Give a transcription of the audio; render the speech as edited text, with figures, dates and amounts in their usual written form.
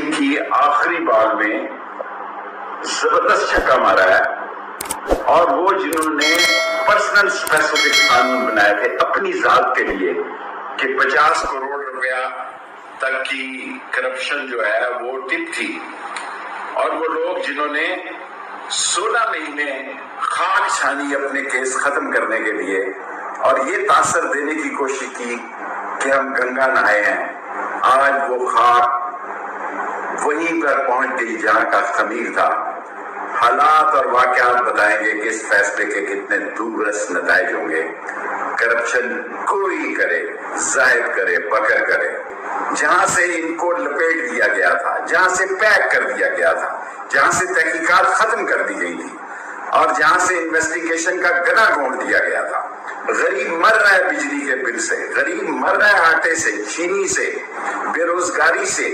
Inning کی آخری بال میں زبردست چھکا مارا ہے، اور وہ جنہوں نے پرسنل اسپیسیفک قانون بنائے تھے اپنی ذات کے لیے کہ 50 کروڑ روپیہ تک کی کرپشن جو ہے وہ ٹپ تھی، اور وہ لوگ جنہوں نے 16 مہینے خاک چھانی اپنے کیس ختم کرنے کے لیے اور یہ تاثر دینے کی کوشش کی کہ ہم گنگا نہائے ہیں، آج وہ خاک وہیں پر پہنچ گئی جہاں کا خمیر تھا۔ حالات اور واقعات بتائیں گے کہ اس فیصلے کے کتنے دورس نتائج ہوں گے۔ کرپشن کوئی کرے، زاہد کرے، بکر کرے، جہاں سے ان کو لپیٹ دیا گیا تھا، جہاں سے پیک کر دیا گیا تھا، جہاں سے تحقیقات ختم کر دی گئی تھی، اور جہاں سے انویسٹیگیشن کا گنا گھونٹ دیا گیا تھا۔ غریب مر رہا ہے بجلی کے بل سے، غریب مر رہا ہے آٹے سے، چینی سے، بے روزگاری سے۔